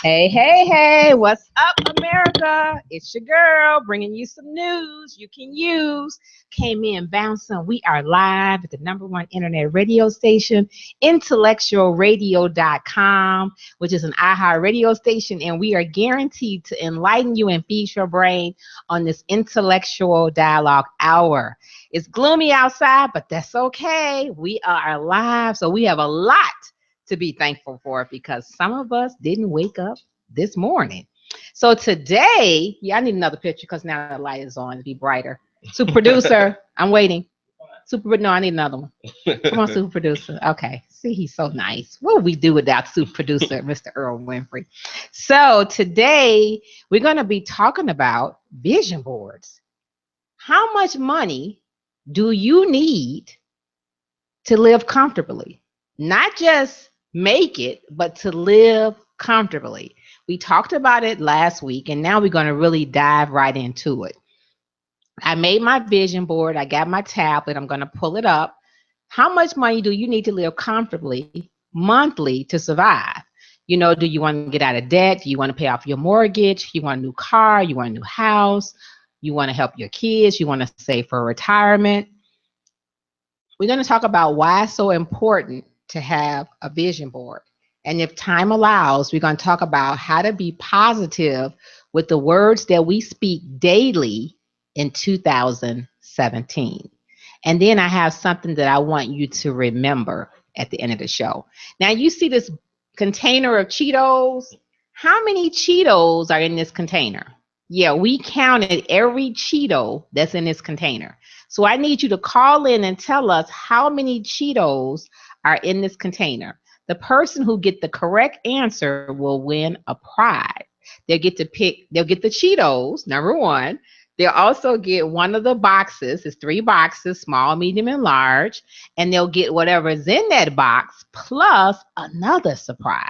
Hey, hey, hey, what's up, America? It's your girl bringing you some news you can use. Came in bouncing. We are live at the number one internet radio station, IntellectualRadio.com, which is an iHeart radio station, and we are guaranteed to enlighten you and feed your brain on this intellectual dialogue hour. It's gloomy outside, but that's okay. We are alive, so we have a lot to be thankful for because some of us didn't wake up this morning. So today, I need another picture because now the light is on to be brighter. Super producer, I'm waiting. No, I need another one. Come on, super producer. Okay. See, he's so nice. What would we do without super producer, Mr. Earl Winfrey? So today, we're going to be talking about vision boards. How much money do you need to live comfortably? Not just make it, but to live comfortably. We talked about it last week, and now we're going to really dive right into it. I made my vision board. I got my tablet. I'm going to pull it up. How much money do you need to live comfortably monthly to survive? You know, do you want to get out of debt? Do you want to pay off your mortgage? You want a new car? You want a new house? You want to help your kids? You want to save for retirement? We're going to talk about why it's so important to have a vision board. And if time allows, we're going to talk about how to be positive with the words that we speak daily in 2017. And then I have something that I want you to remember at the end of the show. Now, you see this container of Cheetos. How many Cheetos are in this container? Yeah, we counted every Cheeto that's in this container. So I need you to call in and tell us how many Cheetos are in this container. The person who get the correct answer will win a prize. They'll get the Cheetos, number one. They'll also get one of the boxes. It's 3 boxes, small, medium, and large. And they'll get whatever's in that box plus another surprise.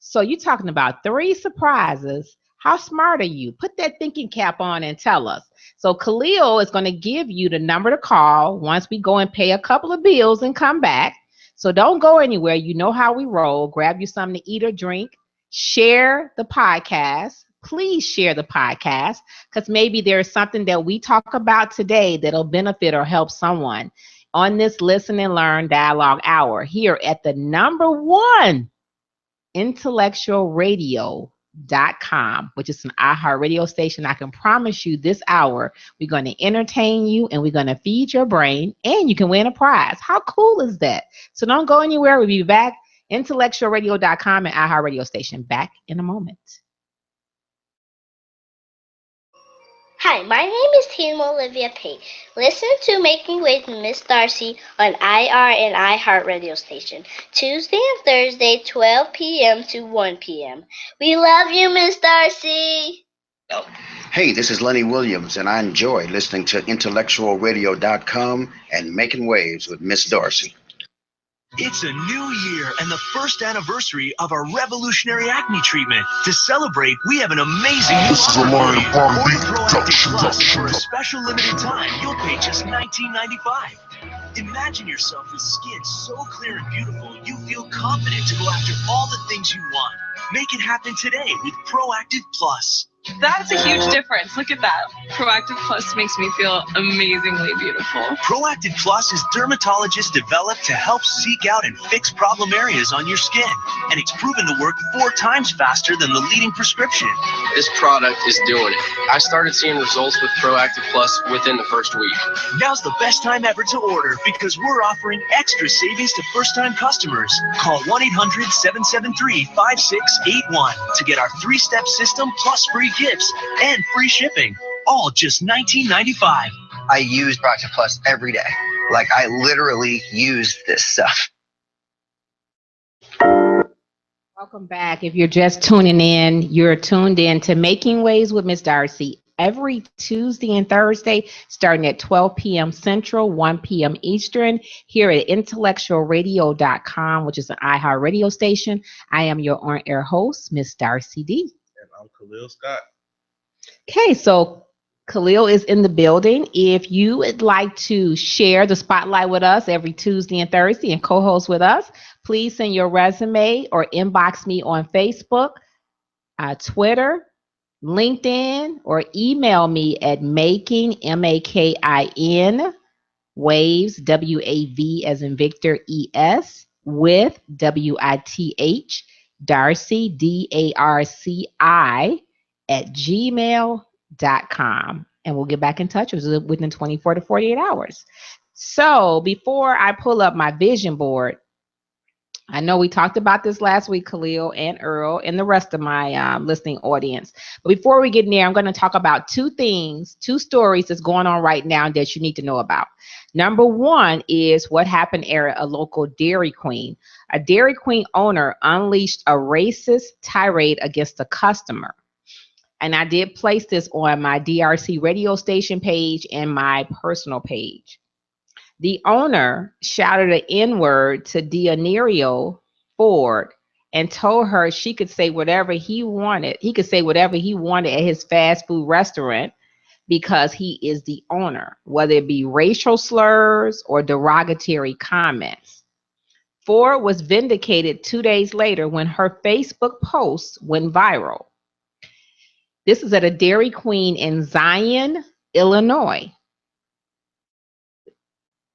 So you're talking about 3 surprises. How smart are you? Put that thinking cap on and tell us. So Khalil is going to give you the number to call once we go and pay a couple of bills and come back. So don't go anywhere. You know how we roll. Grab you something to eat or drink. Share the podcast. Please share the podcast because maybe there's something that we talk about today that'll benefit or help someone on this Listen and Learn Dialogue Hour here at the number one IntellectualRadio.com, which is an iHeart radio station. I can promise you this hour, we're going to entertain you and we're going to feed your brain and you can win a prize. How cool is that? So don't go anywhere. We'll be back. IntellectualRadio.com and iHeart radio station. Back in a moment. Hi, my name is Tina Olivia Pate. Listen to Making Waves with Miss Darci on IR and iHeart radio station, Tuesday and Thursday, 12 p.m. to 1 p.m. We love you, Miss Darci. Hey, this is Lenny Williams, and I enjoy listening to IntellectualRadio.com and Making Waves with Miss Darci. It's a new year and the first anniversary of our revolutionary acne treatment. To celebrate, we have an amazing new offer. Order Proactive Plus for a special limited time. You'll pay just $19.95. Imagine yourself with skin so clear and beautiful, you feel confident to go after all the things you want. Make it happen today with Proactive Plus. That's a huge difference. Look at that. Proactive Plus makes me feel amazingly beautiful. Proactive Plus is dermatologist developed to help seek out and fix problem areas on your skin. And it's proven to work 4 times faster than the leading prescription. This product is doing it. I started seeing results with Proactive Plus within the first week. Now's the best time ever to order because we're offering extra savings to first-time customers. Call 1-800-773-5681 to get our 3-step system plus free gifts and free shipping, all just $19.95. I use Proactive Plus every day. Like, I literally use this stuff. Welcome back. If you're just tuning in, you're tuned in to Making Waves with Miss Darci every Tuesday and Thursday, starting at 12 p.m. Central, 1 p.m. Eastern, here at IntellectualRadio.com, which is an iHeart radio station. I am your on-air host, Miss Darci D. And I'm Khalil Scott. Okay, so Khalil is in the building. If you would like to share the spotlight with us every Tuesday and Thursday and co-host with us, please send your resume or inbox me on Facebook. Twitter, LinkedIn, or email me at Makin, Makin, Waves, WAV as in Victor, ES, with WITH, Darci, DARCI, at gmail.com. And we'll get back in touch within 24 to 48 hours. So before I pull up my vision board, I know we talked about this last week, Khalil and Earl, and the rest of my listening audience. But before we get in there, I'm going to talk about two stories that's going on right now that you need to know about. Number one is what happened at a local Dairy Queen. A Dairy Queen owner unleashed a racist tirade against a customer. And I did place this on my DRC radio station page and my personal page. The owner shouted an N-word to Dionerio Ford and told her she could say whatever he wanted. He could say whatever he wanted at his fast food restaurant because he is the owner, whether it be racial slurs or derogatory comments. Ford was vindicated 2 days later when her Facebook post went viral. This is at a Dairy Queen in Zion, Illinois.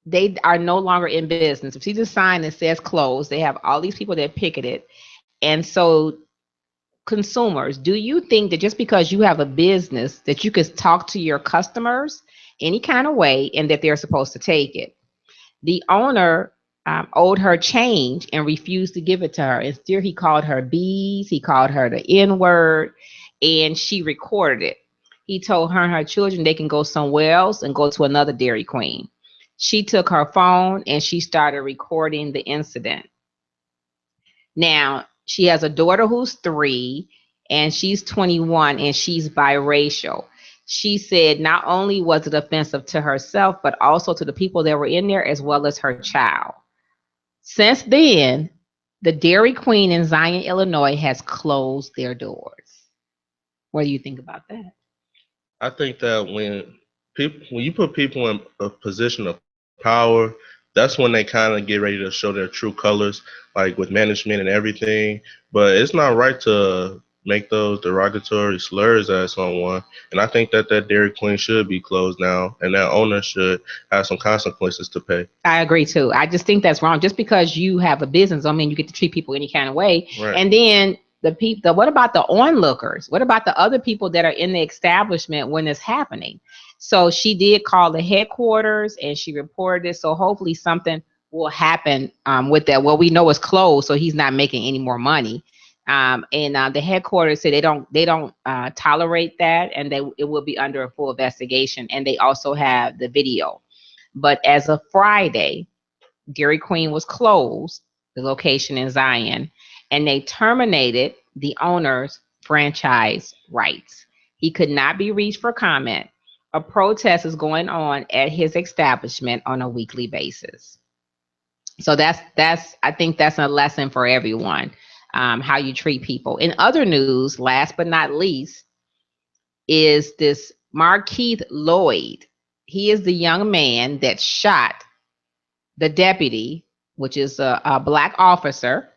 They are no longer in business. If you see the sign that says closed, they have all these people that picketed. And so consumers, do you think that just because you have a business that you could talk to your customers any kind of way and that they're supposed to take it? The owner owed her change and refused to give it to her. Instead, he called her bees, he called her the N-word, and she recorded it. He told her and her children they can go somewhere else and go to another Dairy Queen. She took her phone and she started recording the incident. Now, she has a daughter who's 3 and she's 21 and she's biracial. She said not only was it offensive to herself, but also to the people that were in there as well as her child. Since then, the Dairy Queen in Zion, Illinois has closed their doors. What do you think about that? I think that when you put people in a position of power, that's when they kind of get ready to show their true colors, like with management and everything. But it's not right to make those derogatory slurs at someone. And I think that Dairy Queen should be closed now, and that owner should have some consequences to pay. I agree too. I just think that's wrong. Just because you have a business, I mean, you get to treat people any kind of way. Right. And then what about the onlookers? What about the other people that are in the establishment when it's happening? So she did call the headquarters and she reported it. So hopefully something will happen with that. Well, we know it's closed, so he's not making any more money. And the headquarters said they don't tolerate that, and it will be under a full investigation. And they also have the video. But as of Friday, Dairy Queen was closed, the location in Zion, and they terminated the owner's franchise rights. He could not be reached for comment. A protest is going on at his establishment on a weekly basis. So I think that's a lesson for everyone, how you treat people. In other news, last but not least, is this Markeith Lloyd. He is the young man that shot the deputy, which is a black officer.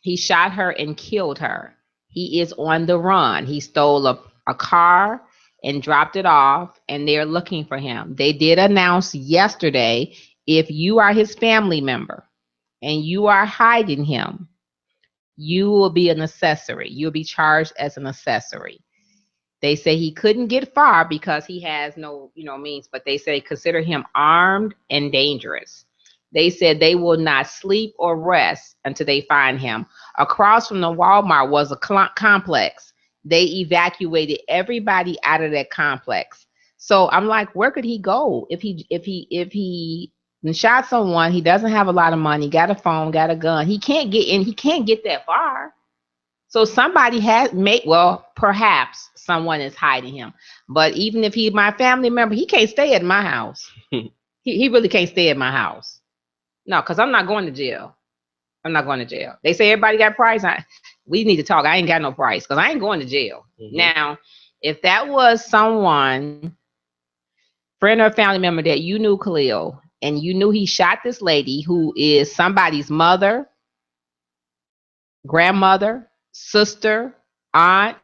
He shot her and killed her. He is on the run. He stole a car and dropped it off, and they're looking for him. They did announce yesterday, if you are his family member and you are hiding him, you will be an accessory. You'll be charged as an accessory. They say he couldn't get far because he has no, means, but they say consider him armed and dangerous. They said they will not sleep or rest until they find him. Across from the Walmart was a complex. They evacuated everybody out of that complex. So I'm like, where could he go? If he shot someone, he doesn't have a lot of money, got a phone, got a gun. He can't get in. He can't get that far. So somebody perhaps someone is hiding him. But even if he's my family member, he can't stay at my house. He really can't stay at my house. No, because I'm not going to jail. I'm not going to jail. They say everybody got a price. We need to talk. I ain't got no price because I ain't going to jail. Mm-hmm. Now, if that was someone, friend or family member that you knew, Khalil, and you knew he shot this lady who is somebody's mother, grandmother, sister, aunt,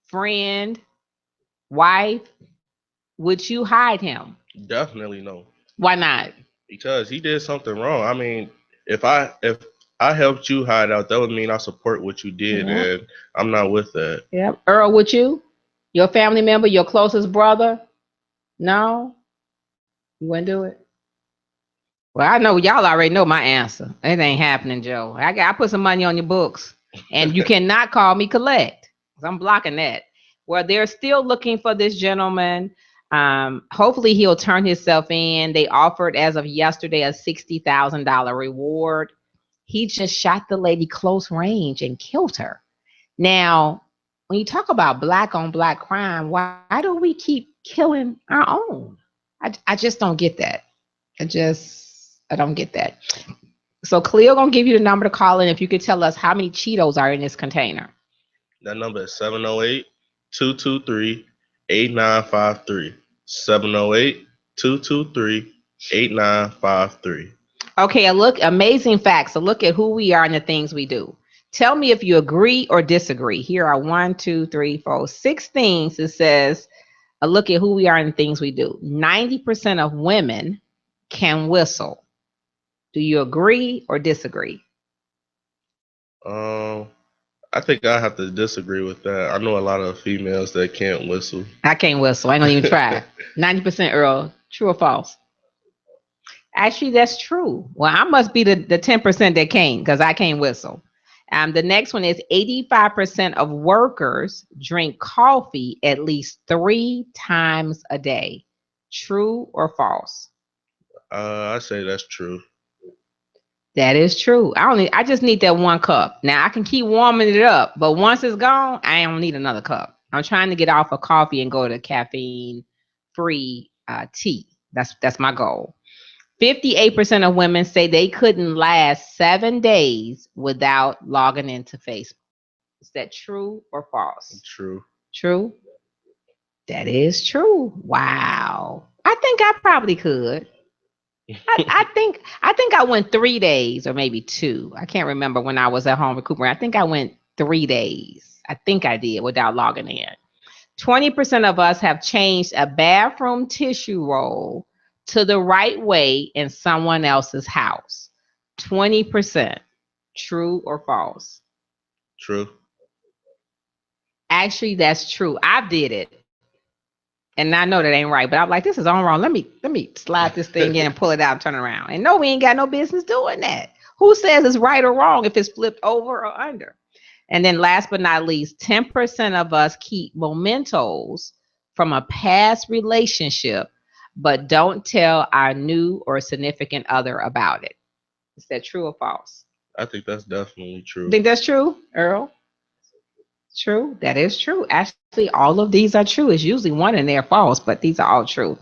friend, wife, would you hide him? Definitely no. Why not? Because he did something wrong. I mean, if I helped you hide out, that would mean I support what you did, Yep. and I'm not with that. Yep. Earl, would you? Your family member, your closest brother? No? You wouldn't do it? Well, I know y'all already know my answer. It ain't happening, Joe. I put some money on your books, and you cannot call me collect. 'Cause I'm blocking that. Well, they're still looking for this gentleman. Hopefully, he'll turn himself in. They offered as of yesterday a $60,000 reward. He just shot the lady close range and killed her. Now, when you talk about black on black crime, why do we keep killing our own? I just don't get that. I don't get that. So Cleo gonna give you the number to call in if you could tell us how many Cheetos are in this container. That number is 708-223-8953. 708-223-8953. Okay, amazing facts. So look at who we are and the things we do. Tell me if you agree or disagree. Here are 1, 2, 3, 4, 6 things. It says a look at who we are and the things we do. 90% of women can whistle. Do you agree or disagree? I think I have to disagree with that. I know a lot of females that can't whistle. I can't whistle. I ain't gonna even try. 90% Earl. True or false? Actually, that's true. Well, I must be the 10% that can't, because I can't whistle. The next one is 85% of workers drink coffee at least 3 times a day. True or false? I say that's true. That is true. I just need that 1 cup. Now I can keep warming it up, but once it's gone, I don't need another cup. I'm trying to get off of coffee and go to caffeine-free tea. That's my goal. 58% of women say they couldn't last 7 days without logging into Facebook. Is that true or false? True. True? That is true. Wow. I think I probably could. I think I went 3 days or maybe 2. I can't remember when I was at home recuperating. I think I went 3 days. I think I did without logging in. 20% of us have changed a bathroom tissue roll to the right way in someone else's house. 20%. True or false? True. Actually, that's true. I did it. And I know that ain't right, but I'm like, this is all wrong. Let me slide this thing in and pull it out and turn it around. And no, we ain't got no business doing that. Who says it's right or wrong if it's flipped over or under? And then last but not least, 10% of us keep mementos from a past relationship, but don't tell our new or significant other about it. Is that true or false? I think that's definitely true. Think that's true, Earl? True. That is true. Actually, all of these are true. It's usually one in there false, but these are all true.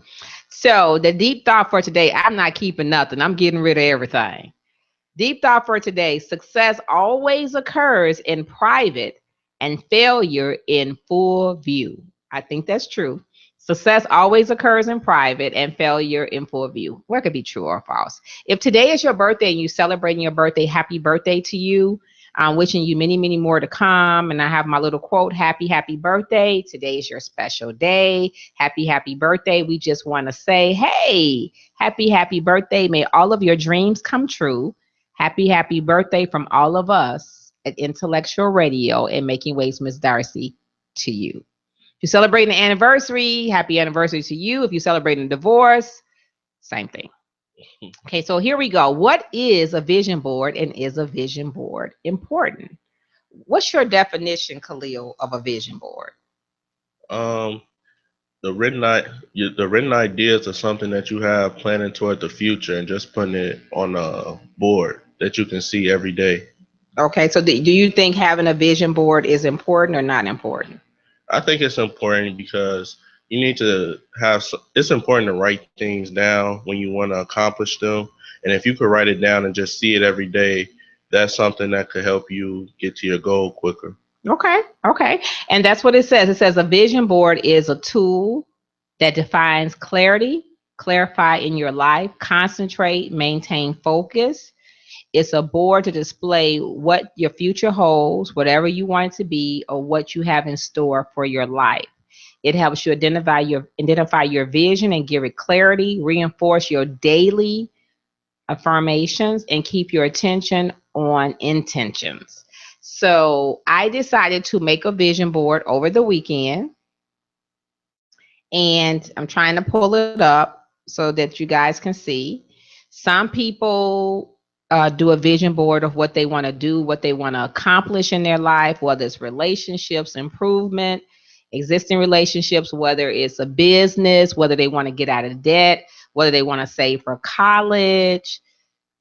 So the deep thought for today, I'm not keeping nothing. I'm getting rid of everything. Deep thought for today, success always occurs in private and failure in full view. I think that's true. Success always occurs in private and failure in full view. What could be true or false? If today is your birthday and you celebrating your birthday, happy birthday to you. I'm wishing you many, many more to come. And I have my little quote, happy, happy birthday. Today is your special day. Happy, happy birthday. We just want to say, hey, happy, happy birthday. May all of your dreams come true. Happy, happy birthday from all of us at Intellectual Radio and Making Waves, Miss Darci, to you. If you're celebrating an anniversary, happy anniversary to you. If you're celebrating a divorce, same thing. Okay, so here we go. What is a vision board, and is a vision board important? What's your definition, Khalil, of a vision board? The written ideas are something that you have planning toward the future and just putting it on a board that you can see every day. Okay, so do you think having a vision board is important or not important? I think it's important because you need to it's important to write things down when you want to accomplish them. And if you could write it down and just see it every day, that's something that could help you get to your goal quicker. Okay. And that's what it says. It says a vision board is a tool that defines clarity, clarify in your life, concentrate, maintain focus. It's a board to display what your future holds, whatever you want it to be, or what you have in store for your life. It helps you identify your vision and give it clarity, reinforce your daily affirmations, and keep your attention on intentions. So I decided to make a vision board over the weekend, and I'm trying to pull it up so that you guys can see. Some people do a vision board of what they want to do, what they want to accomplish in their life, whether it's relationships, improvement, existing relationships, whether it's a business, whether they want to get out of debt, whether they want to save for college,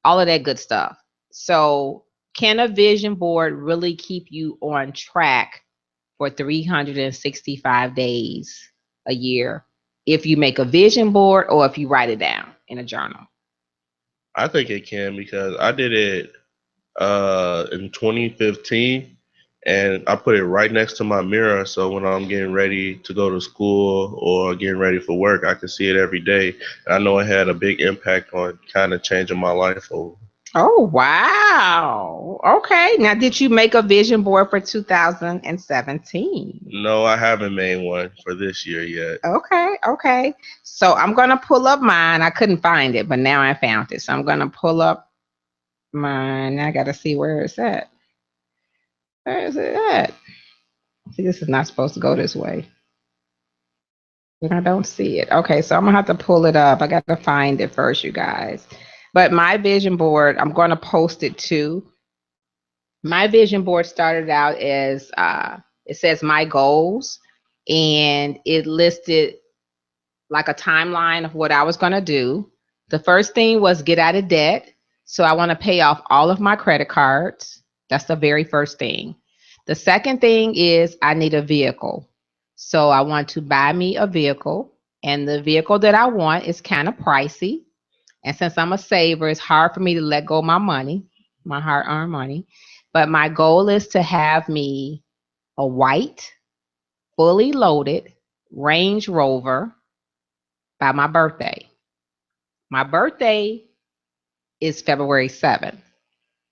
all of that good stuff. So, can a vision board really keep you on track for 365 days a year if you make a vision board or if you write it down in a journal? I think it can, because I did it in 2015, and I put it right next to my mirror. So when I'm getting ready to go to school or getting ready for work, I can see it every day. And I know it had a big impact on kind of changing my life over. Oh, wow. Okay. Now, did you make a vision board for 2017? No, I haven't made one for this year yet. Okay. So I'm going to pull up mine. I couldn't find it, but now I found it. So I'm going to pull up mine. I got to see where it's at. Where is it at? See, this is not supposed to go this way. And I don't see it. Okay, so I'm going to have to pull it up. I got to find it first, you guys. But my vision board, I'm going to post it too. My vision board started out as, it says my goals, and it listed like a timeline of what I was going to do. The first thing was get out of debt. So I want to pay off all of my credit cards. That's the very first thing. The second thing is I need a vehicle. So I want to buy me a vehicle, and the vehicle that I want is kind of pricey. And since I'm a saver, it's hard for me to let go of my money, my hard-earned money. But my goal is to have me a white, fully loaded Range Rover by my birthday. My birthday is February 7th.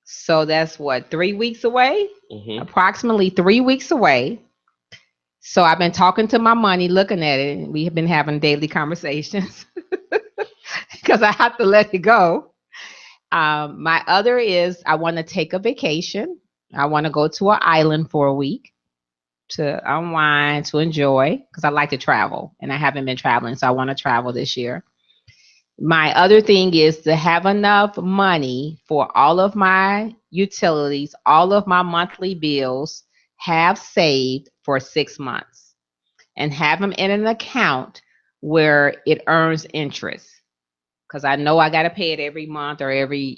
So that's what, 3 weeks away? Mm-hmm. Approximately 3 weeks away. So I've been talking to my money, looking at it, and we have been having daily conversations because I have to let it go. My other is I want to take a vacation. I want to go to an island for a week to unwind, to enjoy, because I like to travel, and I haven't been traveling, so I want to travel this year. My other thing is to have enough money for all of my utilities, all of my monthly bills, have saved for 6 months, and have them in an account where it earns interest. Because I know I got to pay it every month or every,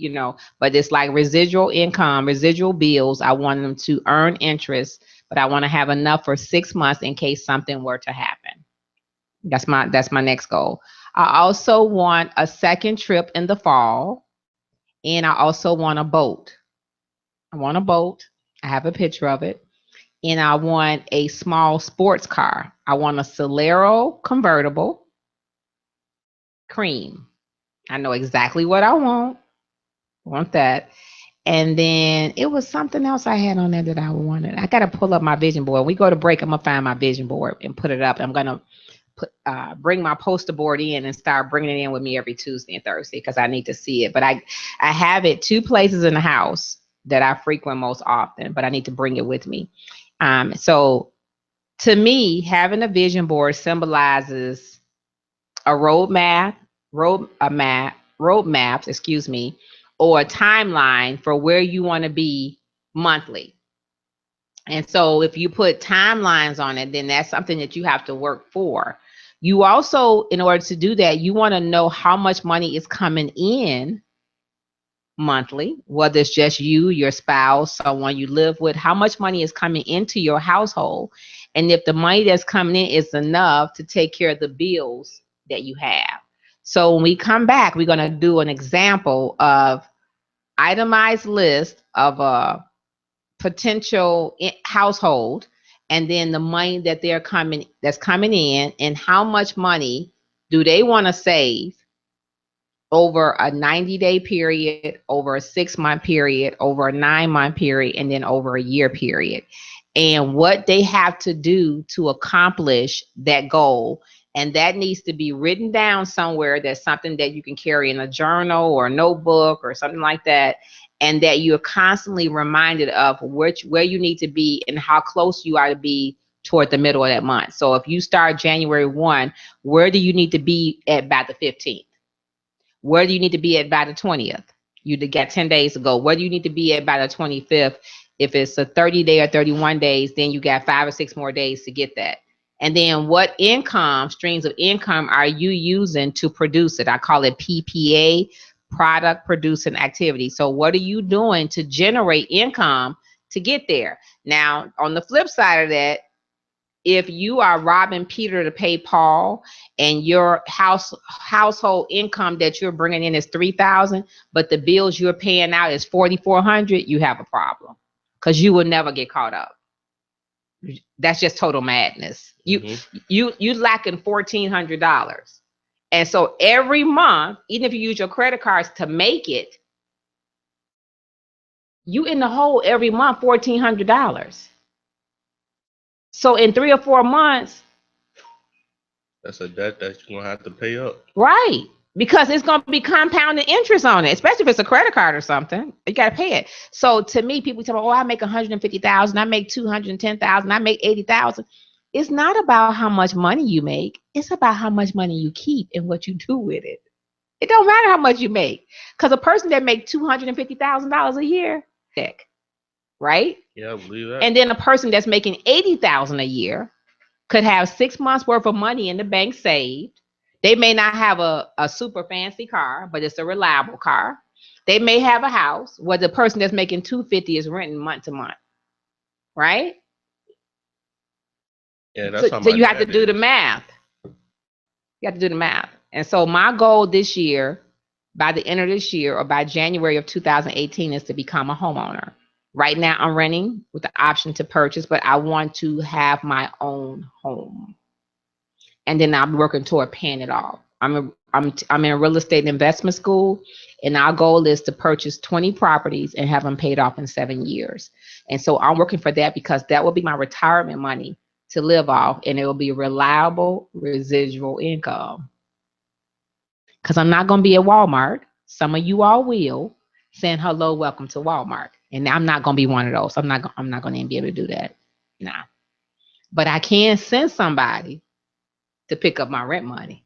but it's like residual income, residual bills. I want them to earn interest, but I want to have enough for 6 months in case something were to happen. That's my next goal. I also want a second trip in the fall, and I also want a boat. I want a boat. I have a picture of it. And I want a small sports car. I want a Solero convertible, cream. I know exactly what I want. I want that. And then it was something else I had on there that I wanted. I got to pull up my vision board. When we go to break, I'm going to find my vision board and put it up. I'm going to bring my poster board in and start bringing it in with me every Tuesday and Thursday because I need to see it. But I have it 2 places in the house that I frequent most often, but I need to bring it with me. So to me, having a vision board symbolizes a roadmap, or a timeline for where you want to be monthly. And so if you put timelines on it, then that's something that you have to work for. You also, in order to do that, you want to know how much money is coming in monthly, whether it's just you, your spouse, someone you live with, how much money is coming into your household. And if the money that's coming in is enough to take care of the bills that you have. So when we come back, we're going to do an example of itemized list of a potential household, and then the money that that's coming in, and how much money do they want to save over a 90-day period, over a 6-month period, over a 9-month period, and then over a year period. And what they have to do to accomplish that goal. And that needs to be written down somewhere. That's something that you can carry in a journal or a notebook or something like that. And that you're constantly reminded of where you need to be and how close you are to be toward the middle of that month. So if you start January 1, where do you need to be at by the 15th? Where do you need to be at by the 20th? You got 10 days to go. Where do you need to be at by the 25th? If it's a 30-day or 31 days, then you got 5 or 6 more days to get that. And then what streams of income are you using to produce it? I call it PPA, product producing activity. So what are you doing to generate income to get there? Now, on the flip side of that, if you are robbing Peter to pay Paul and your household income that you're bringing in is $3,000, but the bills you're paying out is $4,400, you have a problem because you will never get caught up. That's just total madness. You lacking $1,400. And so every month, even if you use your credit cards to make it, you in the hole every month $1,400. So in 3 or 4 months, that's a debt that you're gonna have to pay up. Right. Because it's gonna be compounding interest on it, especially if it's a credit card or something. You gotta pay it. So to me, people tell me, oh, I make $150,000, I make $210,000, I make $80,000. It's not about how much money you make, it's about how much money you keep and what you do with it. It don't matter how much you make. Because a person that makes $250,000 a year, right? Yeah, I believe that. And then a person that's making $80,000 a year could have 6 months worth of money in the bank saved. They may not have a super fancy car, but it's a reliable car. They may have a house where the person that's making $250,000 is renting month to month, right? Yeah, that's so you have to do the math. You have to do the math. And so my goal this year, by the end of this year or by January of 2018, is to become a homeowner. Right now I'm renting with the option to purchase, but I want to have my own home. And then I'll be working toward paying it off. I'm in real estate investment school, and our goal is to purchase 20 properties and have them paid off in 7 years. And so I'm working for that because that will be my retirement money to live off, and it will be reliable residual income. Because I'm not going to be at Walmart. Some of you all will, saying hello, welcome to Walmart. And I'm not going to be one of those. I'm not going to be able to do that. Nah. But I can send somebody to pick up my rent money.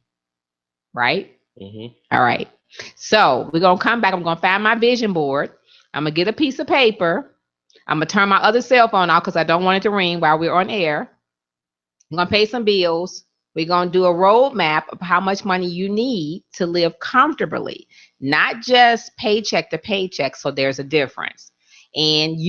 Right? Mm-hmm. All right. So we're going to come back. I'm going to find my vision board. I'm going to get a piece of paper. I'm going to turn my other cell phone off because I don't want it to ring while we're on air. I'm going to pay some bills. We're going to do a roadmap of how much money you need to live comfortably, not just paycheck to paycheck. So there's a difference. And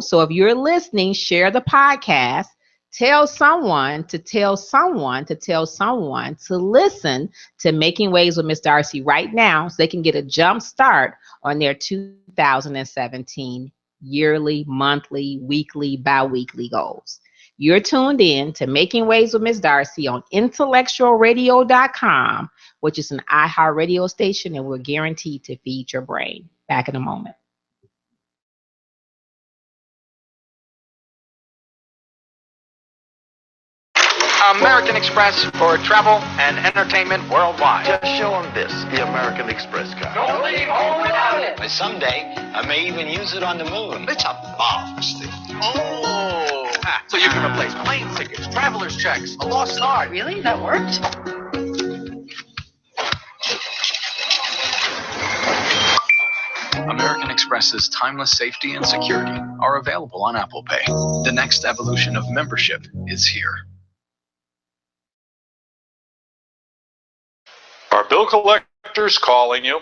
so if you're listening, share the podcast, tell someone to tell someone to tell someone to listen to Making Waves with Miss Darci right now so they can get a jump start on their 2017 yearly, monthly, weekly, bi-weekly goals. You're tuned in to Making Waves with Miss Darci on IntellectualRadio.com, which is an iHeart radio station, and we're guaranteed to feed your brain. Back in a moment. American Express for travel and entertainment worldwide. Just show them this, the American Express card. Don't leave home without it. Someday, I may even use it on the moon. It's a marvelous thing. Oh. So you can replace plane tickets, traveler's checks, a lost card. Really? That worked? American Express's timeless safety and security are available on Apple Pay. The next evolution of membership is here. Are bill collectors calling you?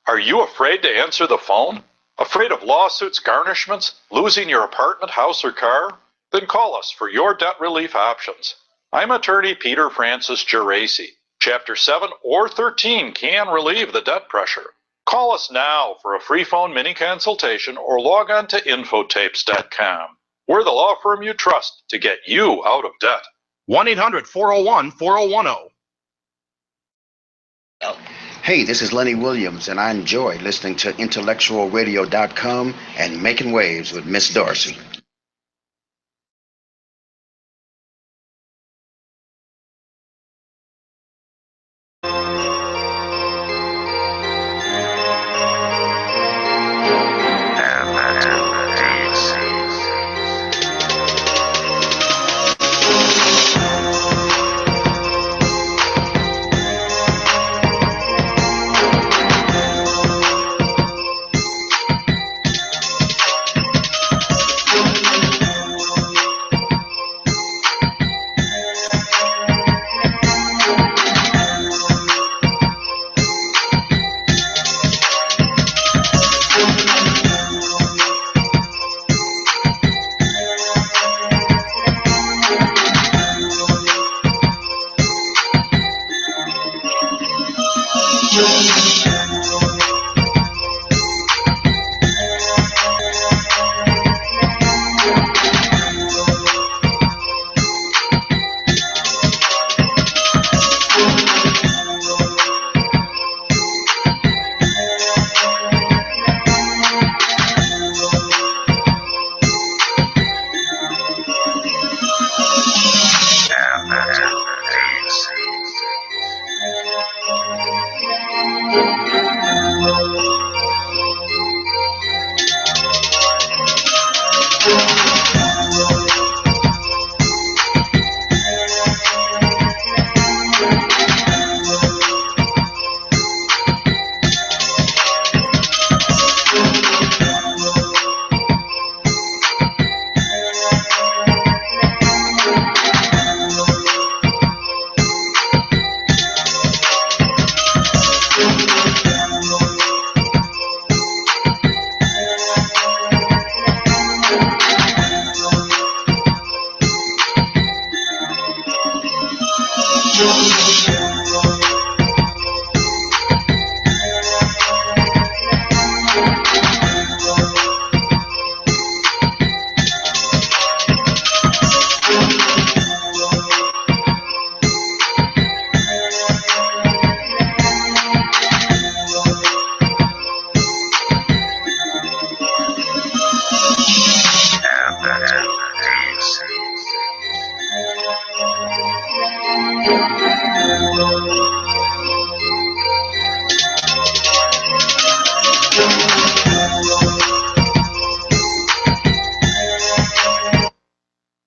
Are you afraid to answer the phone? Afraid of lawsuits, garnishments, losing your apartment, house, or car? Then call us for your debt relief options. I'm attorney Peter Francis Geraci. Chapter 7 or 13 can relieve the debt pressure. Call us now for a free phone mini consultation or log on to infotapes.com. We're the law firm you trust to get you out of debt. 1-800-401-4010. Hey, this is Lenny Williams, and I enjoy listening to IntellectualRadio.com and Making Waves with Miss Darci.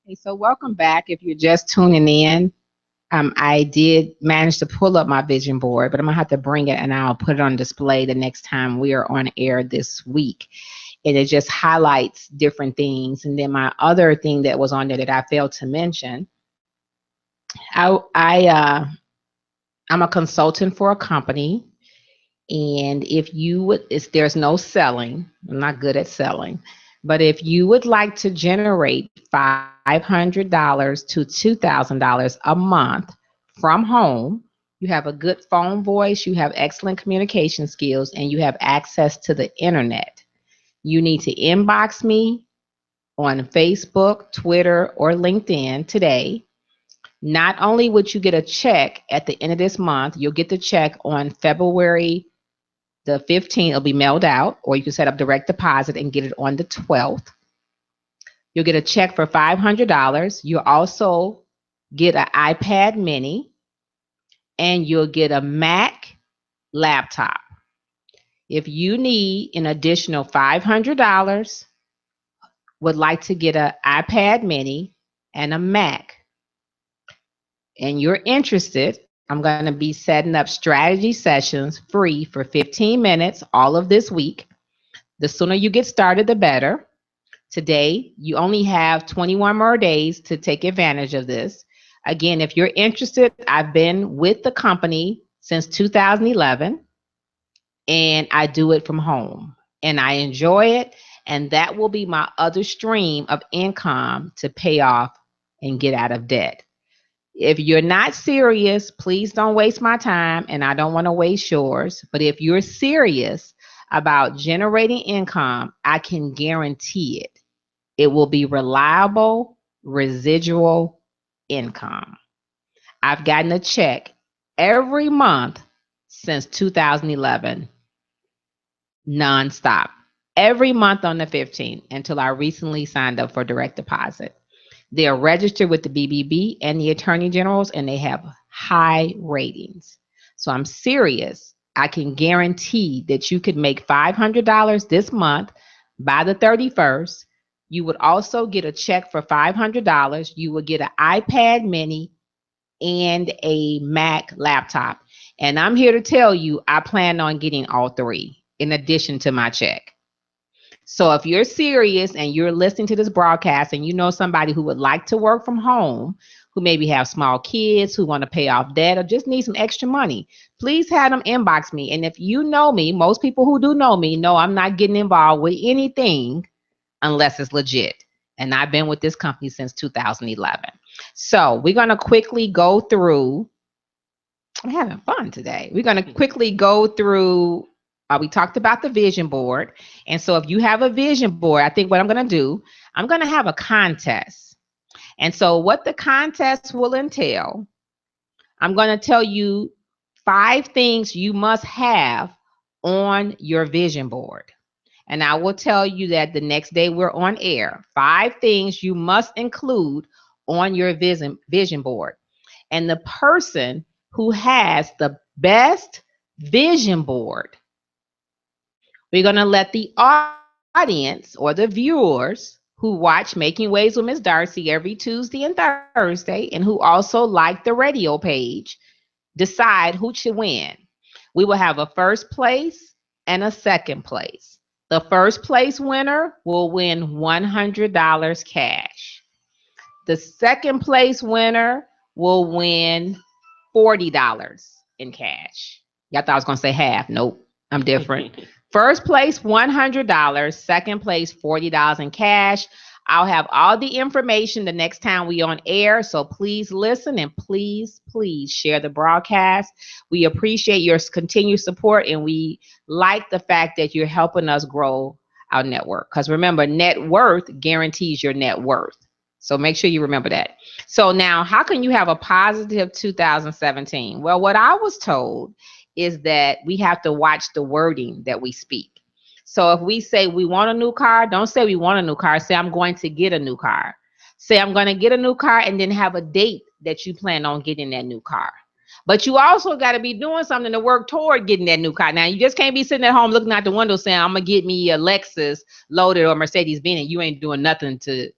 Hey, so welcome back. If you're just tuning in, I did manage to pull up my vision board, but I'm gonna have to bring it and I'll put it on display the next time we are on air this week. And it just highlights different things. And then my other thing that was on there that I failed to mention, I'm a consultant for a company. And if you would, there's no selling, I'm not good at selling, but if you would like to generate $500 to $2,000 a month from home, you have a good phone voice, you have excellent communication skills, and you have access to the internet. You need to inbox me on Facebook, Twitter, or LinkedIn today. Not only would you get a check at the end of this month, you'll get the check on February the 15th. It'll be mailed out, or you can set up direct deposit and get it on the 12th. You'll get a check for $500. You'll also get an iPad mini, and you'll get a Mac laptop. If you need an additional $500, would like to get an iPad mini and a Mac, and you're interested, I'm going to be setting up strategy sessions free for 15 minutes all of this week. The sooner you get started, the better. Today, you only have 21 more days to take advantage of this. Again, if you're interested, I've been with the company since 2011, and I do it from home, and I enjoy it, and that will be my other stream of income to pay off and get out of debt. If you're not serious, please don't waste my time, and I don't want to waste yours. But if you're serious about generating income, I can guarantee it. It will be reliable, residual income. I've gotten a check every month since 2011, nonstop, every month on the 15th until I recently signed up for direct deposit. They are registered with the BBB and the Attorney Generals, and they have high ratings. So I'm serious. I can guarantee that you could make $500 this month by the 31st. You would also get a check for $500. You would get an iPad mini and a Mac laptop. And I'm here to tell you, I plan on getting all three in addition to my check. So if you're serious and you're listening to this broadcast and you know somebody who would like to work from home, who maybe have small kids, who want to pay off debt or just need some extra money, please have them inbox me. And if you know me, most people who do know me know I'm not getting involved with anything unless it's legit. And I've been with this company since 2011. So we're going to quickly go through. I'm having fun today. We're going to quickly go through. We talked about the vision board. And so if you have a vision board, I think what I'm going to do, I'm going to have a contest. And so what the contest will entail, I'm going to tell you 5 things you must have on your vision board. And I will tell you that the next day we're on air. 5 things you must include on your vision board. And the person who has the best vision board, we're going to let the audience or the viewers who watch Making Waves with Miss Darci every Tuesday and Thursday and who also like the radio page decide who should win. We will have a first place and a second place. The first place winner will win $100 cash. The second place winner will win $40 in cash. Y'all thought I was going to say half. Nope, I'm different. First place, $100. Second place, $40 in cash. I'll have all the information the next time we on air. So please listen and please share the broadcast. We appreciate your continued support and we like the fact that you're helping us grow our network. Because remember, net worth guarantees your net worth. So make sure you remember that. So now, how can you have a positive 2017? Well, what I was told is that we have to watch the wording that we speak. So if we say we want a new car, don't say we want a new car. Say I'm going to get a new car. Say I'm going to get a new car and then have a date that you plan on getting that new car. But you also got to be doing something to work toward getting that new car. Now, you just can't be sitting at home looking out the window saying, I'm going to get me a Lexus loaded or Mercedes-Benz, and you ain't doing nothing to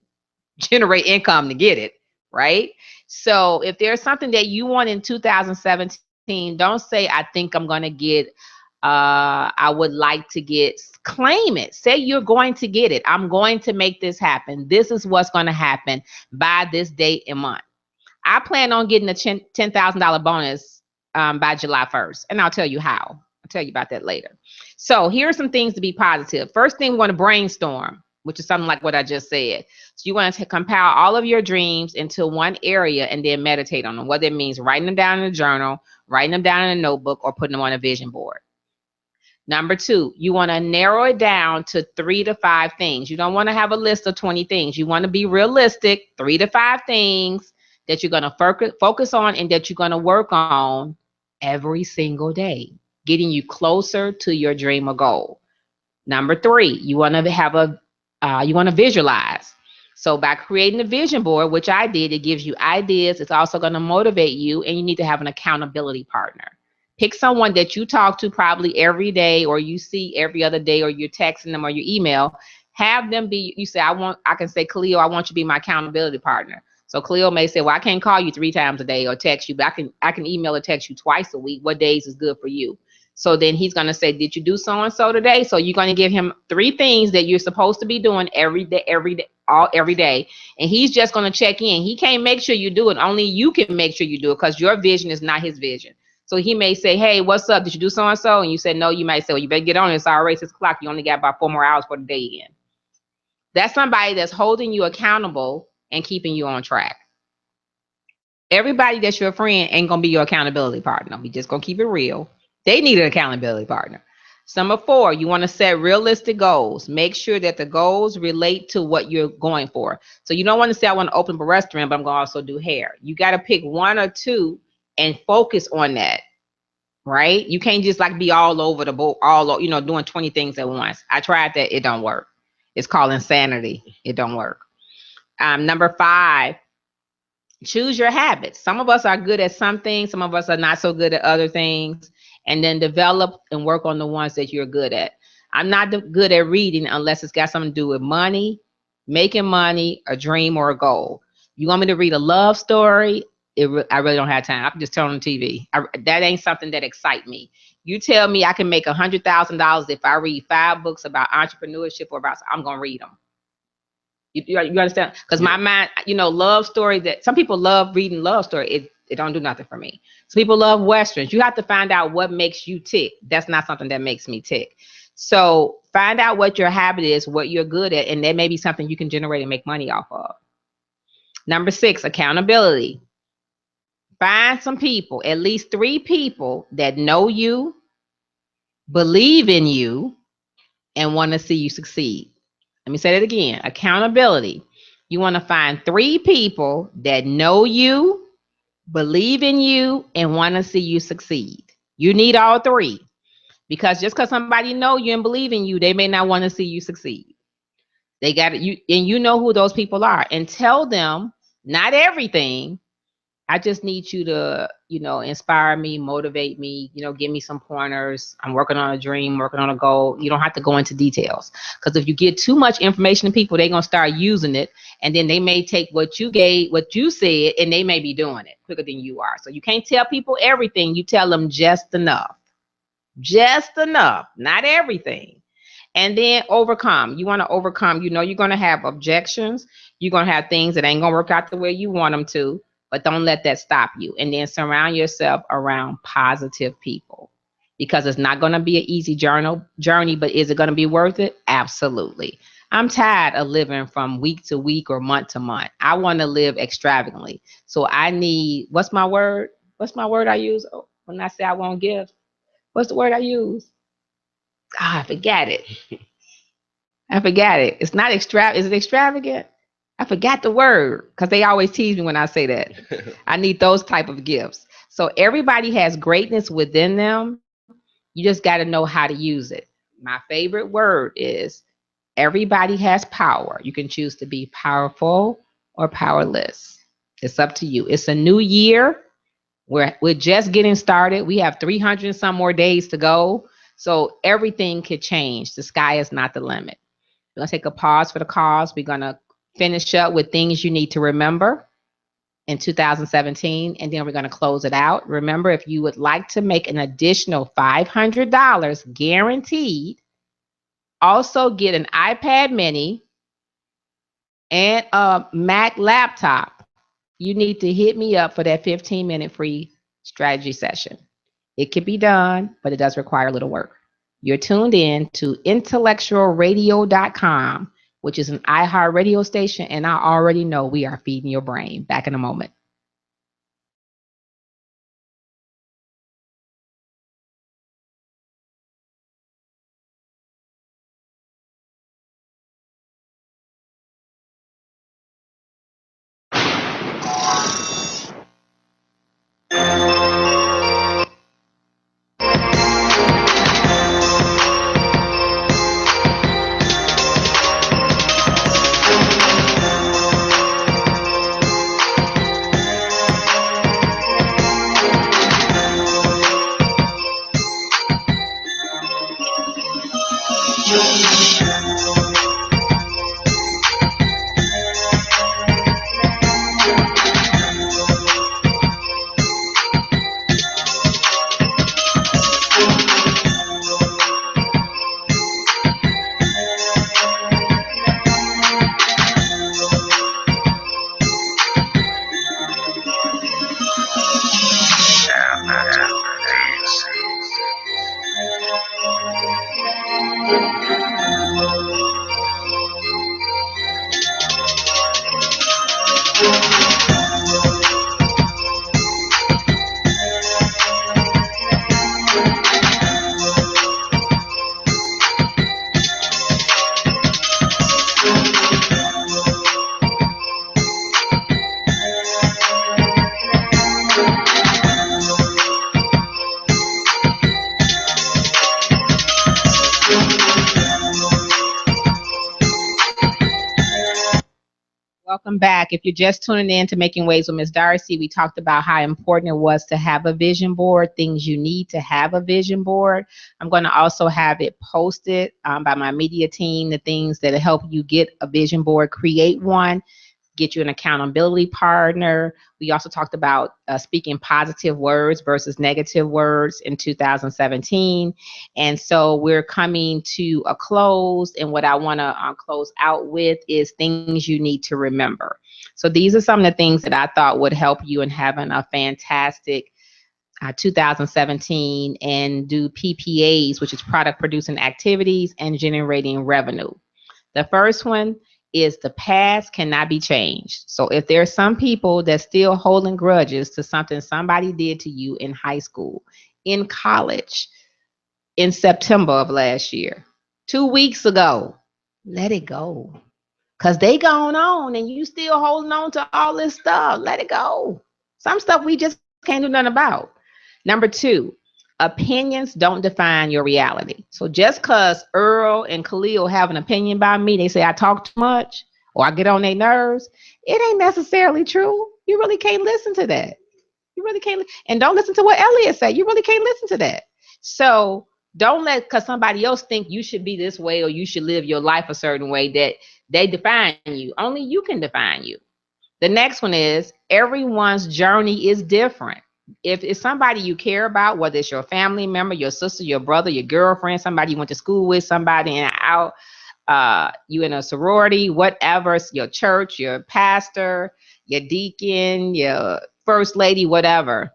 generate income to get it, right? So if there's something that you want in 2017, don't say, I think I'm going to get, I would like to get, claim it. Say you're going to get it. I'm going to make this happen. This is what's going to happen by this date and month. I plan on getting a $10,000 bonus by July 1st, and I'll tell you how. I'll tell you about that later. So here are some things to be positive. First thing, we want to brainstorm, which is something like what I just said. So you want to compile all of your dreams into one area and then meditate on them. What that means, writing them down in a journal, writing them down in a notebook, or putting them on a vision board. Number 2, you want to narrow it down to 3 to 5 things. You don't want to have a list of 20 things. You want to be realistic, 3 to 5 things that you're going to focus on and that you're going to work on every single day, getting you closer to your dream or goal. Number 3, you want to have you want to visualize. So by creating a vision board, which I did, it gives you ideas. It's also going to motivate you, and you need to have an accountability partner. Pick someone that you talk to probably every day, or you see every other day, or you're texting them or you email. Have them be, you say, I can say, Cleo, I want you to be my accountability partner. So Cleo may say, well, I can't call you 3 times a day or text you, but I can email or text you twice a week. What days is good for you? So then he's going to say, did you do so-and-so today? So you're going to give him 3 things that you're supposed to be doing every day. And he's just going to check in. He can't make sure you do it. Only you can make sure you do it because your vision is not his vision. So he may say, hey, what's up? Did you do so-and-so? And you said, no. You might say, well, you better get on it. It's already 6 o'clock. You only got about 4 more hours for the day again. That's somebody that's holding you accountable and keeping you on track. Everybody that's your friend ain't going to be your accountability partner. We just going to keep it real. They need an accountability partner. Number 4, you want to set realistic goals. Make sure that the goals relate to what you're going for. So you don't want to say, I want to open up a restaurant, but I'm going to also do hair. You got to pick 1 or 2 and focus on that. right? You can't just like be all over the boat, doing 20 things at once. I tried that. It don't work. It's called insanity. It don't work. Number 5, choose your habits. Some of us are good at some things. Some of us are not so good at other things. And then develop and work on the ones that you're good at. I'm not good at reading unless it's got something to do with money, making money, a dream, or a goal. You want me to read a love story? I really don't have time. I can just turn on the TV. That ain't something that excites me. You tell me I can make $100,000 if I read 5 books about entrepreneurship I'm going to read them. You understand? Because my mind, love stories, that some people love reading love story. It don't do nothing for me. Some people love Westerns. You have to find out what makes you tick. That's not something that makes me tick. So find out what your habit is, what you're good at, and that may be something you can generate and make money off of. Number 6, accountability. Find some people, at least 3 people that know you, believe in you, and want to see you succeed. Let me say that again. Accountability. You want to find 3 people that know you, believe in you, and want to see you succeed. You need all 3. Because just because somebody know you and believe in you, they may not want to see you succeed. They got you, and you know who those people are. And tell them, not everything. I just need you to, inspire me, motivate me, give me some pointers. I'm working on a dream, working on a goal. You don't have to go into details. Because if you get too much information to people, they're going to start using it. And then they may take what you said, and they may be doing it quicker than you are. So you can't tell people everything. You tell them just enough. Just enough, not everything. And then overcome. You want to overcome. You're going to have objections. You're going to have things that ain't going to work out the way you want them to. But don't let that stop you. And then surround yourself around positive people, because it's not going to be an easy journey, but is it going to be worth it? Absolutely. I'm tired of living from week to week or month to month. I want to live extravagantly. So I need, what's my word I use when I say I won't give? What's the word I use? I forgot it. It's not extravagant. Is it extravagant? I forgot the word, because they always tease me when I say that. I need those type of gifts. So everybody has greatness within them. You just got to know how to use it. My favorite word is everybody has power. You can choose to be powerful or powerless. It's up to you. It's a new year. We're just getting started. We have 300 and some more days to go. So everything could change. The sky is not the limit. We're going to take a pause for the cause. We're going to finish up with things you need to remember in 2017, and then we're going to close it out. Remember, if you would like to make an additional $500 guaranteed, also get an iPad mini and a Mac laptop, you need to hit me up for that 15-minute free strategy session. It can be done, but it does require a little work. You're tuned in to IntellectualRadio.com, which is an iHeart radio station, and I already know we are feeding your brain. Back in a moment. Welcome back. If you're just tuning in to Making Waves with Miss Darci, we talked about how important it was to have a vision board, things you need to have a vision board. I'm going to also have it posted by my media team, the things that help you get a vision board, create one, get you an accountability partner. We also talked about speaking positive words versus negative words in 2017. And so we're coming to a close. And what I want to close out with is things you need to remember. So these are some of the things that I thought would help you in having a fantastic 2017 and do PPAs, which is product producing activities and generating revenue. The first one is the past cannot be changed. So if there's some people that still holding grudges to something somebody did to you in high school, in college, in September of last year, 2 weeks ago, let it go. Because they gone on and you still holding on to all this stuff. Let it go. Some stuff we just can't do nothing about. Number 2, opinions don't define your reality. So just because Earl and Khalil have an opinion about me, they say I talk too much or I get on their nerves, it ain't necessarily true. You really can't listen to that. You really can't. And don't listen to what Elliot said. You really can't listen to that. So don't let, because somebody else think you should be this way or you should live your life a certain way, that they define you. Only you can define you. The next one is everyone's journey is different. If it's somebody you care about, whether it's your family member, your sister, your brother, your girlfriend, somebody you went to school with, somebody you in a sorority, whatever, your church, your pastor, your deacon, your first lady, whatever.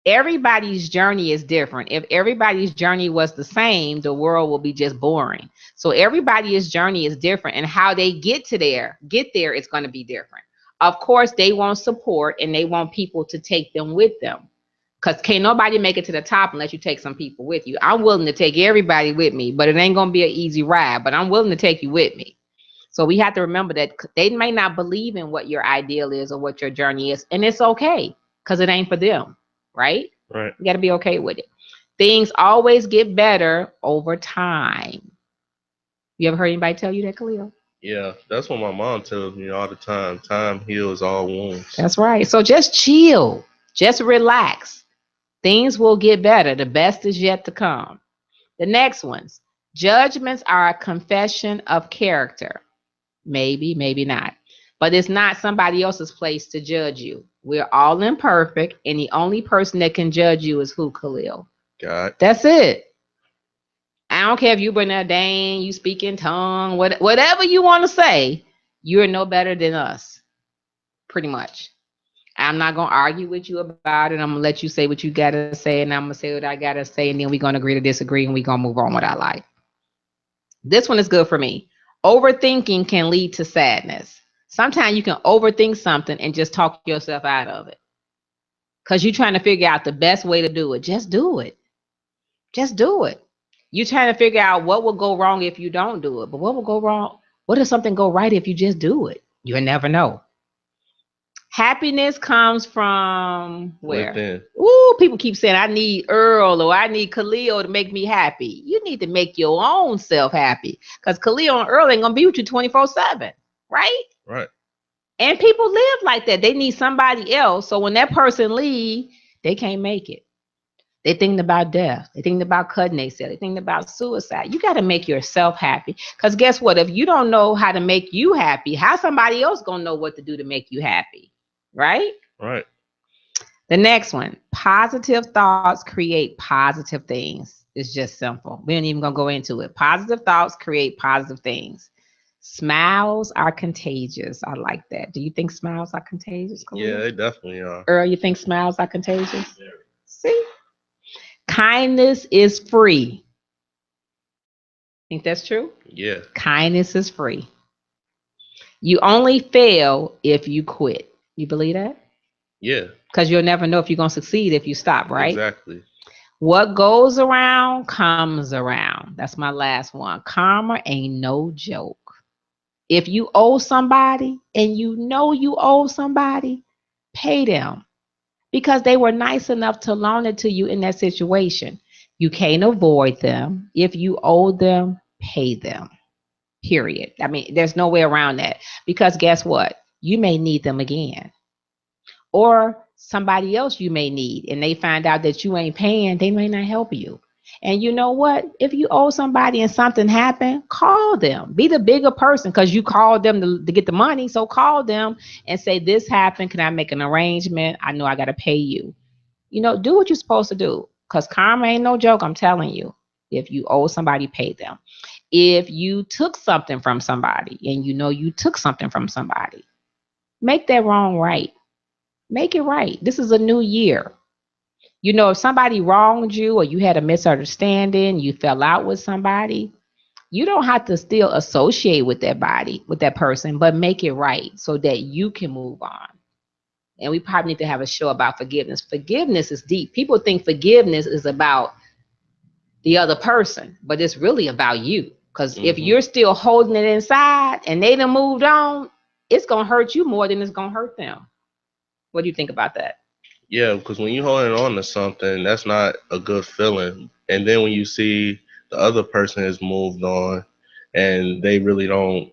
Everybody's journey is different. If everybody's journey was the same, the world will be just boring. So everybody's journey is different, and how they get there is going to be different. Of course, they want support and they want people to take them with them, because can't nobody make it to the top unless you take some people with you. I'm willing to take everybody with me, but it ain't going to be an easy ride, but I'm willing to take you with me. So we have to remember that they may not believe in what your ideal is or what your journey is, and it's okay, because it ain't for them, right? Right. You got to be okay with it. Things always get better over time. You ever heard anybody tell you that, Khalil? Yeah, that's what my mom tells me all the time. Time heals all wounds. That's right. So just chill. Just relax. Things will get better. The best is yet to come. The next ones. Judgments are a confession of character. Maybe, maybe not. But it's not somebody else's place to judge you. We're all imperfect, and the only person that can judge you is who, Khalil? God. That's it. I don't care if you been there, dang, you speak in tongue, whatever you want to say, you're no better than us, pretty much. I'm not going to argue with you about it. I'm going to let you say what you got to say, and I'm going to say what I got to say, and then we're going to agree to disagree, and we're going to move on with our life. This one is good for me. Overthinking can lead to sadness. Sometimes you can overthink something and just talk yourself out of it, because you're trying to figure out the best way to do it. Just do it. Just do it. You're trying to figure out what will go wrong if you don't do it. But what will go wrong? What if something go right if you just do it? You'll never know. Happiness comes from where? Within. Ooh, people keep saying, I need Earl or I need Khalil to make me happy. You need to make your own self happy, because Khalil and Earl ain't going to be with you 24/7, right? Right. And people live like that. They need somebody else. So when that person leave, they can't make it. They thinking about death. They thinking about cutting themselves. They thinking about suicide. You got to make yourself happy. Because guess what? If you don't know how to make you happy, how somebody else going to know what to do to make you happy? Right? Right. The next one. Positive thoughts create positive things. It's just simple. We ain't even going to go into it. Positive thoughts create positive things. Smiles are contagious. I like that. Do you think smiles are contagious? Yeah, they definitely are. Earl, you think smiles are contagious? Yeah. See? Kindness is free. Think that's true? Yeah. Kindness is free. You only fail if you quit. You believe that? Yeah. Because you'll never know if you're going to succeed if you stop, right? Exactly. What goes around comes around. That's my last one. Karma ain't no joke. If you owe somebody and you know you owe somebody, pay them. Because they were nice enough to loan it to you in that situation. You can't avoid them. If you owe them, pay them. period. I mean, there's no way around that, because guess what? You may need them again, or somebody else you may need, and they find out that you ain't paying, they may not help you. And you know what? If you owe somebody and something happened, call them. Be the bigger person, because you called them to get the money. So call them and say, this happened. Can I make an arrangement? I know I got to pay you. You know, do what you're supposed to do, because karma ain't no joke. I'm telling you. If you owe somebody, pay them. If you took something from somebody and you know you took something from somebody, make that wrong right. Make it right. This is a new year. You know, if somebody wronged you or you had a misunderstanding, you fell out with somebody, you don't have to still associate with that person, but make it right so that you can move on. And we probably need to have a show about forgiveness. Forgiveness is deep. People think forgiveness is about the other person, but it's really about you. Because if you're still holding it inside and they done moved on, it's going to hurt you more than it's going to hurt them. What do you think about that? Yeah, because when you're holding on to something, that's not a good feeling. And then when you see the other person has moved on and they really don't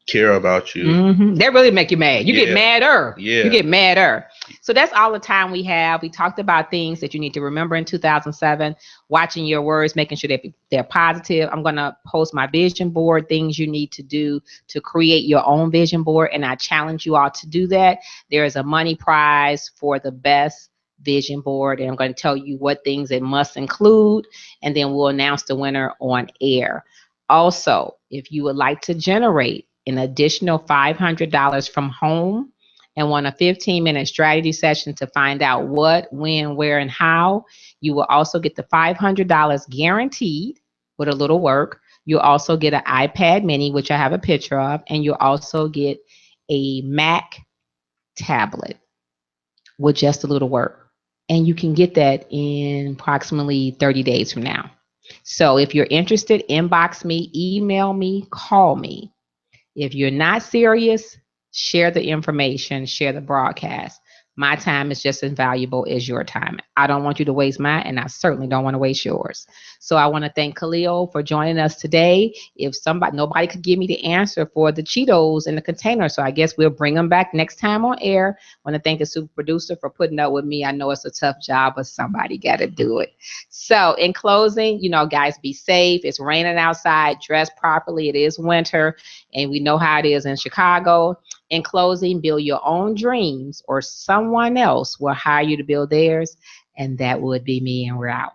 care about you. That really make you mad. You get madder. Yeah. You get madder. So that's all the time we have. We talked about things that you need to remember in 2007, watching your words, making sure they're positive. I'm going to post my vision board, things you need to do to create your own vision board. And I challenge you all to do that. There is a money prize for the best vision board. And I'm going to tell you what things it must include. And then we'll announce the winner on air. Also, if you would like to generate an additional $500 from home and want a 15-minute strategy session to find out what, when, where, and how, you will also get the $500 guaranteed with a little work. You'll also get an iPad mini, which I have a picture of, and you'll also get a Mac tablet with just a little work. And you can get that in approximately 30 days from now. So if you're interested, inbox me, email me, call me. If you're not serious, share the information, share the broadcast. My time is just as valuable as your time. I don't want you to waste mine, and I certainly don't want to waste yours. So I want to thank Khalil for joining us today. If nobody could give me the answer for the Cheetos in the container, so I guess we'll bring them back next time on air. I want to thank the super producer for putting up with me. I know it's a tough job, but somebody got to do it. So in closing, guys, be safe. It's raining outside. Dress properly. It is winter, and we know how it is in Chicago. In closing, build your own dreams, or someone else will hire you to build theirs, and that would be me, and we're out.